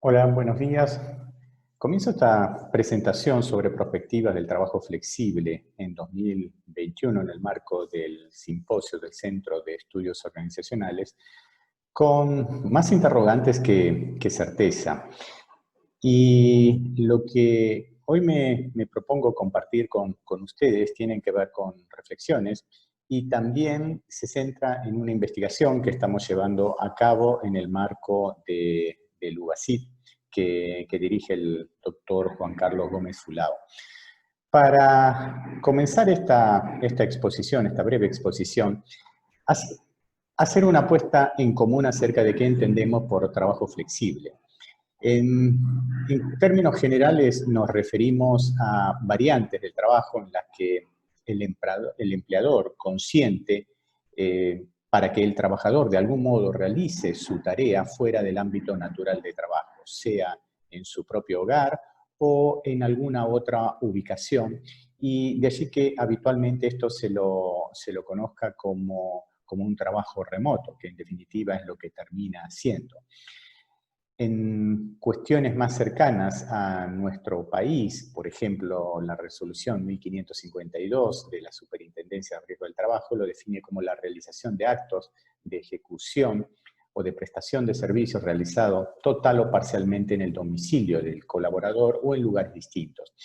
Hola, buenos días. Comienzo esta presentación sobre perspectivas del trabajo flexible en 2021 en el marco del simposio del Centro de Estudios Organizacionales, con más interrogantes que certeza. Y lo que hoy me propongo compartir con ustedes tienen que ver con reflexiones y también se centra en una investigación que estamos llevando a cabo en el marco del UBASIT, que dirige el doctor Juan Carlos Gómez Fulao. Para comenzar esta exposición, esta breve exposición, hacer una puesta en común acerca de qué entendemos por trabajo flexible. En términos generales nos referimos a variantes del trabajo en las que el empleador consiente para que el trabajador de algún modo realice su tarea fuera del ámbito natural de trabajo, sea en su propio hogar o en alguna otra ubicación. Y de allí que habitualmente esto se lo conozca como un trabajo remoto, que en definitiva es lo que termina siendo. En cuestiones más cercanas a nuestro país, por ejemplo, la resolución 1552 de la Superintendencia de Riesgo del Trabajo lo define como la realización de actos de ejecución o de prestación de servicios realizados total o parcialmente en el domicilio del colaborador o en lugares distintos.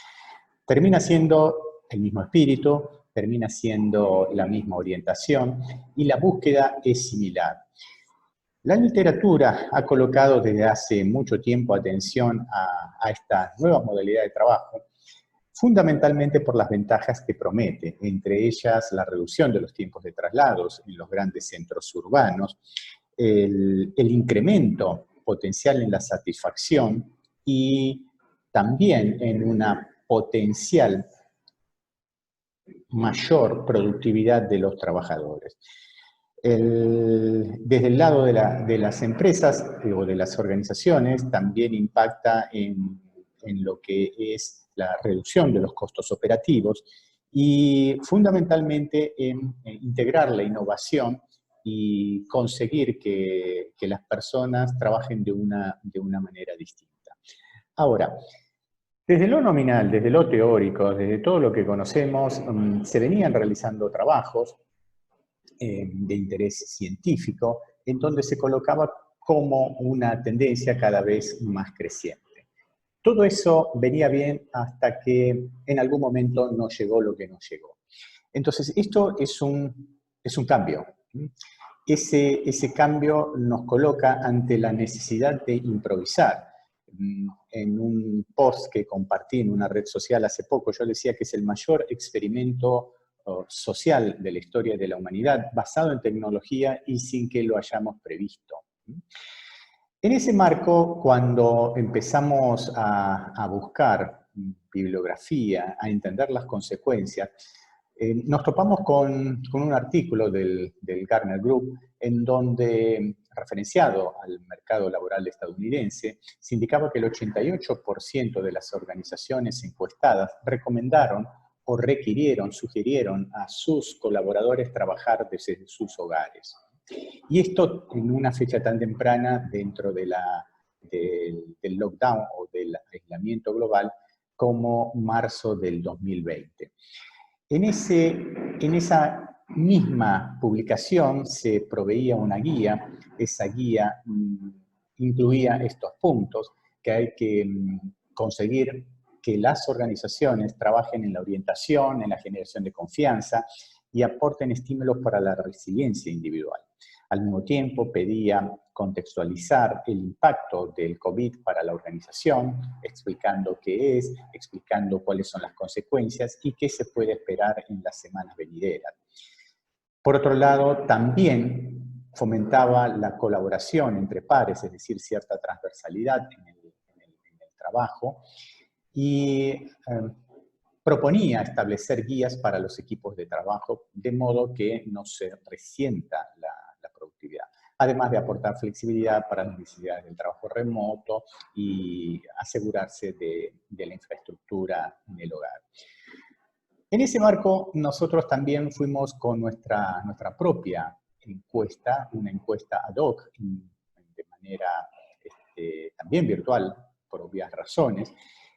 Termina siendo el mismo espíritu, termina siendo la misma orientación y la búsqueda es similar. La literatura ha colocado desde hace mucho tiempo atención a esta nueva modalidad de trabajo, fundamentalmente por las ventajas que promete, entre ellas la reducción de los tiempos de traslados en los grandes centros urbanos, el incremento potencial en la satisfacción y también en una potencial mayor productividad de los trabajadores. Desde el lado de las empresas o de las organizaciones también impacta en lo que es la reducción de los costos operativos y fundamentalmente en integrar la innovación y conseguir que las personas trabajen de una manera distinta. Ahora, desde lo nominal, desde lo teórico, desde todo lo que conocemos, se venían realizando trabajos de interés científico, en donde se colocaba como una tendencia cada vez más creciente. Todo eso venía bien hasta que en algún momento no llegó lo que nos llegó. Entonces, esto es un cambio. Ese cambio nos coloca ante la necesidad de improvisar. En un post que compartí en una red social hace poco, yo decía que es el mayor experimento social de la historia de la humanidad, basado en tecnología y sin que lo hayamos previsto. En ese marco, cuando empezamos a buscar bibliografía, a entender las consecuencias, nos topamos con un artículo del Gartner Group en donde, referenciado al mercado laboral estadounidense, se indicaba que el 88% de las organizaciones encuestadas recomendaron o requirieron, sugirieron a sus colaboradores trabajar desde sus hogares. Y esto en una fecha tan temprana dentro del lockdown o del aislamiento global como marzo del 2020. En esa misma publicación se proveía una guía, esa guía incluía estos puntos que hay que conseguir que las organizaciones trabajen en la orientación, en la generación de confianza y aporten estímulos para la resiliencia individual. Al mismo tiempo pedía contextualizar el impacto del COVID para la organización, explicando qué es, explicando cuáles son las consecuencias y qué se puede esperar en las semanas venideras. Por otro lado, también fomentaba la colaboración entre pares, es decir, cierta transversalidad en el trabajo, y proponía establecer guías para los equipos de trabajo de modo que no se resienta la productividad. Además de aportar flexibilidad para las necesidades del trabajo remoto y asegurarse de la infraestructura en el hogar. En ese marco, nosotros también fuimos con nuestra propia encuesta, una encuesta ad hoc, de manera también virtual, por obvias razones.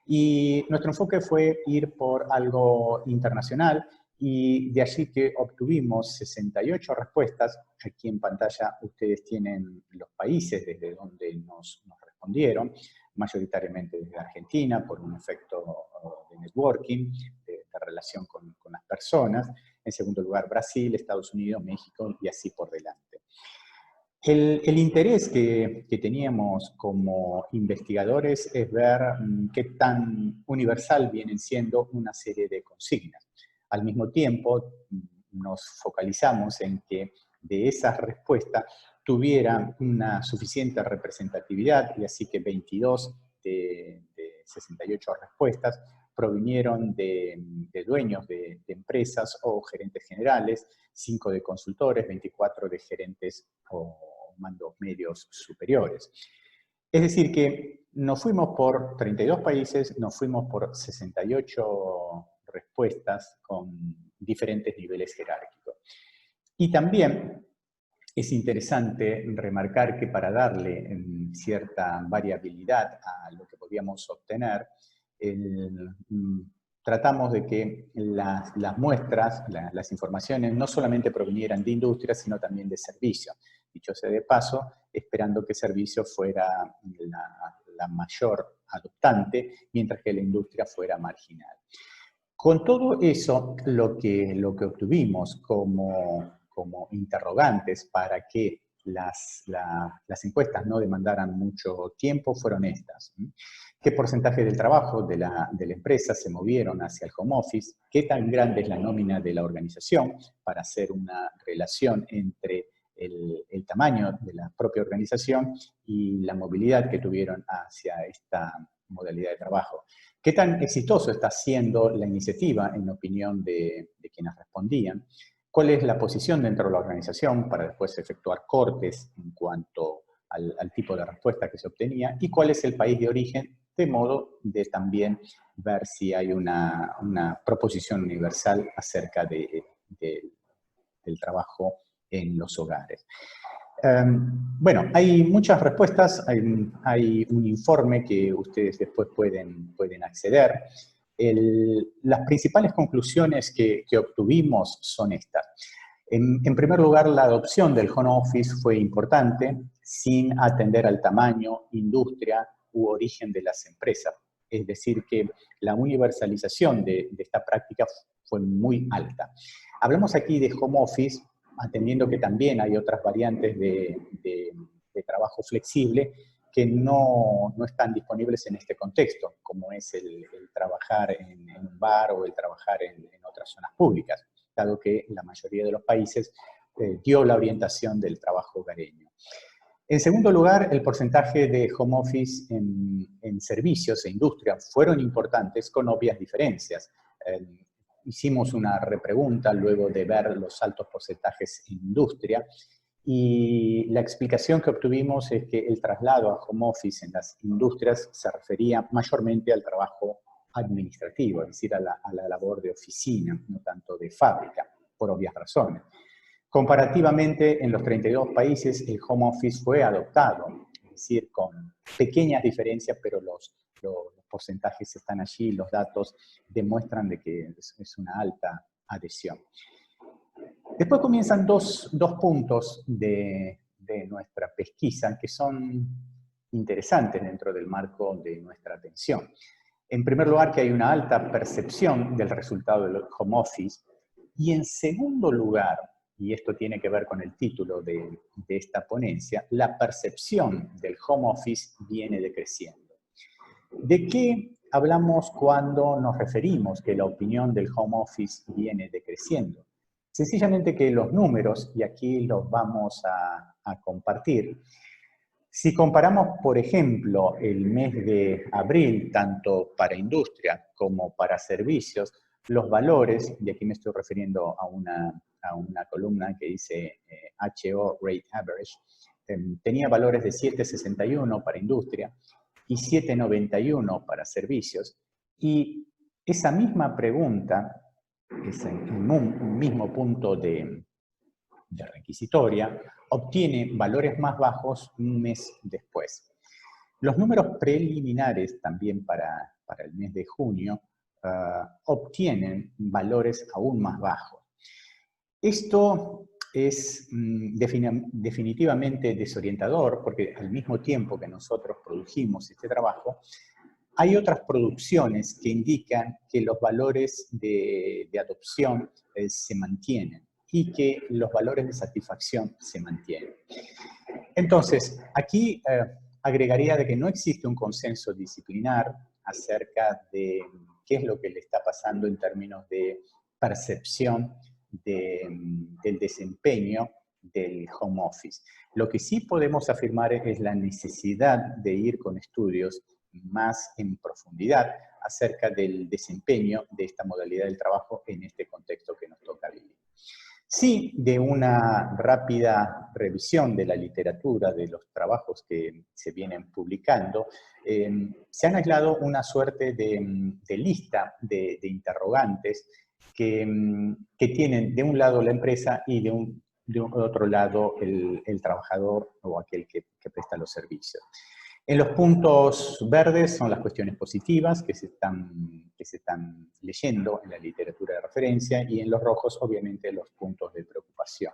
Y nuestro enfoque fue ir por algo internacional, y de allí que obtuvimos 68 respuestas. Aquí en pantalla ustedes tienen los países desde donde nos respondieron, mayoritariamente desde Argentina, por un efecto de networking, de relación con las personas. En segundo lugar, Brasil, Estados Unidos, México, y así por delante. El interés que teníamos como investigadores es ver qué tan universal vienen siendo una serie de consignas. Al mismo tiempo, nos focalizamos en que de esas respuestas tuvieran una suficiente representatividad, y así que 22 de 68 respuestas provinieron de dueños de empresas o gerentes generales, 5 de consultores, 24 de gerentes o mandos medios superiores. Es decir que nos fuimos por 32 países, nos fuimos por 68 respuestas con diferentes niveles jerárquicos. Y también es interesante remarcar que para darle cierta variabilidad a lo que podíamos obtener, tratamos de que las muestras, las informaciones, no solamente provinieran de industria, sino también de servicios. Dicho sea de paso, esperando que servicio fuera la mayor adoptante, mientras que la industria fuera marginal. Con todo eso, lo que obtuvimos como interrogantes para que las encuestas no demandaran mucho tiempo fueron estas. ¿Qué porcentaje del trabajo de la empresa se movieron hacia el home office? ¿Qué tan grande es la nómina de la organización? Para hacer una relación entre el tamaño de la propia organización y la movilidad que tuvieron hacia esta modalidad de trabajo. ¿Qué tan exitoso está siendo la iniciativa en opinión de quienes respondían? ¿Cuál es la posición dentro de la organización para después efectuar cortes en cuanto al tipo de respuesta que se obtenía? ¿Y cuál es el país de origen? De modo de también ver si hay una proposición universal acerca del trabajo en los hogares. Bueno, hay muchas respuestas, hay un informe que ustedes después pueden acceder. Las principales conclusiones que obtuvimos son estas. En primer lugar, la adopción del home office fue importante, sin atender al tamaño, industria u origen de las empresas. Es decir, que la universalización de esta práctica fue muy alta. Hablamos aquí de home office, atendiendo que también hay otras variantes de trabajo flexible que no están disponibles en este contexto, como es el trabajar en un bar o el trabajar en otras zonas públicas, dado que la mayoría de los países dio la orientación del trabajo hogareño. En segundo lugar, el porcentaje de home office en servicios e industria fueron importantes con obvias diferencias. Hicimos una repregunta luego de ver los altos porcentajes en industria, y la explicación que obtuvimos es que el traslado a home office en las industrias se refería mayormente al trabajo administrativo, es decir, a la labor de oficina, no tanto de fábrica, por obvias razones. Comparativamente, en los 32 países el home office fue adoptado, es decir, con pequeñas diferencias, pero los porcentajes están allí, los datos demuestran de que es una alta adhesión. Después comienzan dos puntos de nuestra pesquisa que son interesantes dentro del marco de nuestra atención. En primer lugar, que hay una alta percepción del resultado del home office, y en segundo lugar, y esto tiene que ver con el título de esta ponencia, la percepción del home office viene decreciendo. ¿De qué hablamos cuando nos referimos que la opinión del home office viene decreciendo? Sencillamente que los números, y aquí los vamos a compartir, si comparamos, por ejemplo, el mes de abril, tanto para industria como para servicios, los valores, y aquí me estoy refiriendo a una columna que dice HO, Rate Average, tenía valores de 7,61 para industria y 7,91 para servicios, y esa misma pregunta, ese mismo punto de requisitoria, obtiene valores más bajos un mes después. Los números preliminares también para el mes de junio obtienen valores aún más bajos. Esto es definitivamente desorientador porque al mismo tiempo que nosotros produjimos este trabajo, hay otras producciones que indican que los valores de adopción se mantienen y que los valores de satisfacción se mantienen. Entonces, aquí agregaría de que no existe un consenso disciplinar acerca de qué es lo que le está pasando en términos de percepción del desempeño del home office. Lo que sí podemos afirmar es la necesidad de ir con estudios más en profundidad acerca del desempeño de esta modalidad del trabajo en este contexto que nos toca vivir. Sí, de una rápida revisión de la literatura, de los trabajos que se vienen publicando, se han aislado una suerte de lista de interrogantes que tienen de un lado la empresa y de otro lado el trabajador o aquel que presta los servicios. En los puntos verdes son las cuestiones positivas que se están leyendo en la literatura de referencia, y en los rojos, obviamente, los puntos de preocupación.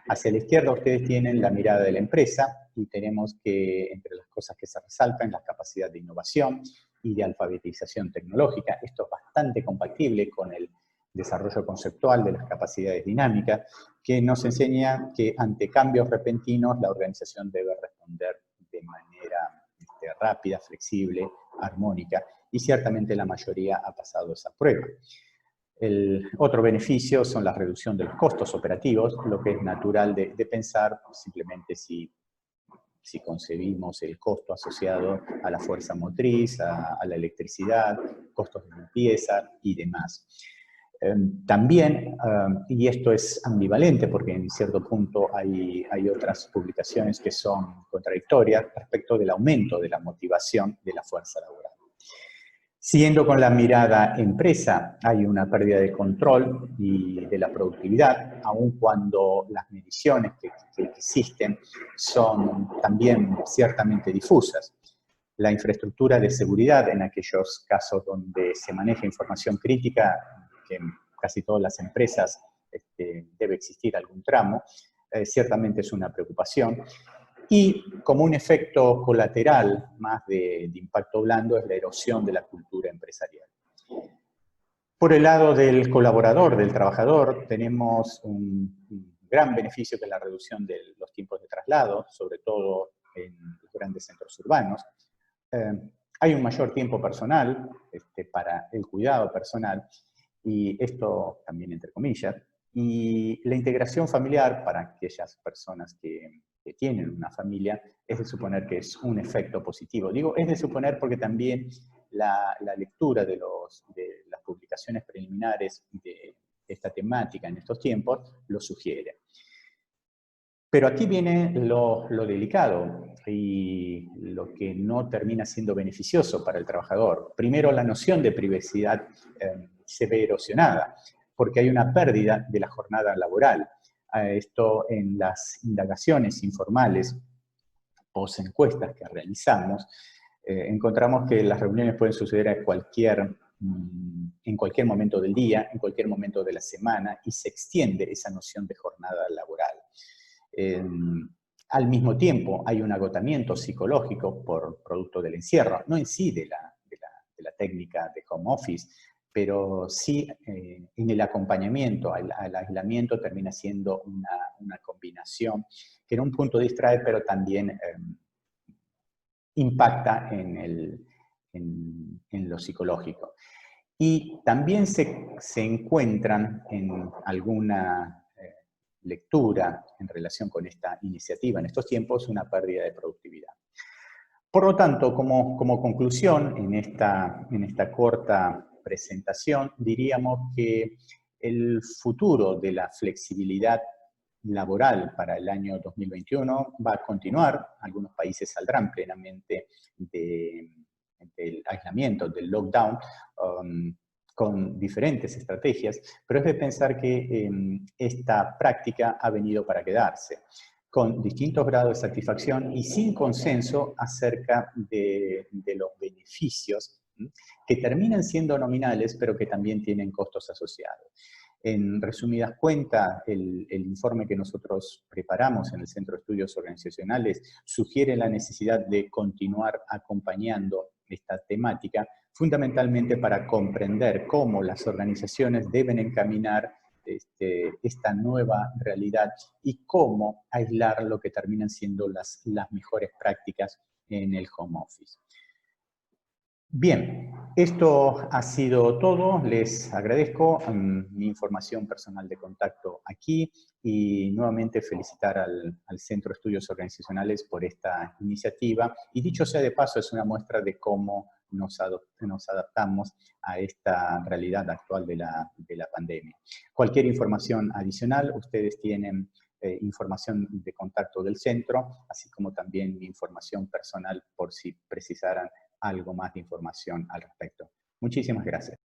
Hacia la izquierda ustedes tienen la mirada de la empresa, y tenemos que, entre las cosas que se resaltan, la capacidad de innovación y de alfabetización tecnológica. Esto es bastante compatible con el desarrollo conceptual de las capacidades dinámicas, que nos enseña que ante cambios repentinos la organización debe responder de manera rápida, flexible, armónica, y ciertamente la mayoría ha pasado esa prueba. El otro beneficio son la reducción de los costos operativos, lo que es natural de pensar simplemente si concebimos el costo asociado a la fuerza motriz, a la electricidad, costos de limpieza y demás. También, y esto es ambivalente porque en cierto punto hay otras publicaciones que son contradictorias respecto del aumento de la motivación de la fuerza laboral. Siguiendo con la mirada empresa, hay una pérdida de control y de la productividad, aun cuando las mediciones que existen son también ciertamente difusas. La infraestructura de seguridad en aquellos casos donde se maneja información crítica, que en casi todas las empresas debe existir algún tramo, ciertamente es una preocupación. Y como un efecto colateral más de impacto blando es la erosión de la cultura empresarial. Por el lado del colaborador, del trabajador, tenemos un gran beneficio que es la reducción de los tiempos de traslado, sobre todo en los grandes centros urbanos. Hay un mayor tiempo personal para el cuidado personal, y esto también entre comillas, y la integración familiar para aquellas personas que tienen una familia, es de suponer que es un efecto positivo. Digo, es de suponer porque también la lectura de las publicaciones preliminares de esta temática en estos tiempos lo sugiere. Pero aquí viene lo delicado y lo que no termina siendo beneficioso para el trabajador. Primero, la noción de privacidad se ve erosionada porque hay una pérdida de la jornada laboral. Esto en las indagaciones informales, post-encuestas que realizamos, encontramos que las reuniones pueden suceder en cualquier momento del día, en cualquier momento de la semana, y se extiende esa noción de jornada laboral. Al mismo tiempo hay un agotamiento psicológico por producto del encierro, no en sí de la técnica de home office, pero sí en el acompañamiento al aislamiento termina siendo una combinación que en un punto distrae, pero también impacta en lo psicológico. Y también se encuentran en alguna lectura en relación con esta iniciativa en estos tiempos una pérdida de productividad. Por lo tanto, como conclusión en esta corta presentación, diríamos que el futuro de la flexibilidad laboral para el año 2021 va a continuar. Algunos países saldrán plenamente del aislamiento, del lockdown, con diferentes estrategias, pero es de pensar que esta práctica ha venido para quedarse. con distintos grados de satisfacción y sin consenso acerca de los beneficios, que terminan siendo nominales, pero que también tienen costos asociados. En resumidas cuentas, el informe que nosotros preparamos en el Centro de Estudios Organizacionales sugiere la necesidad de continuar acompañando esta temática, fundamentalmente para comprender cómo las organizaciones deben encaminar esta nueva realidad y cómo aislar lo que terminan siendo las mejores prácticas en el home office. Bien, esto ha sido todo. Les agradezco mi información personal de contacto aquí y nuevamente felicitar al Centro de Estudios Organizacionales por esta iniciativa. Y dicho sea de paso, es una muestra de cómo nos adaptamos a esta realidad actual de la pandemia. Cualquier información adicional, ustedes tienen información de contacto del centro, así como también mi información personal por si precisaran algo más de información al respecto. Muchísimas gracias.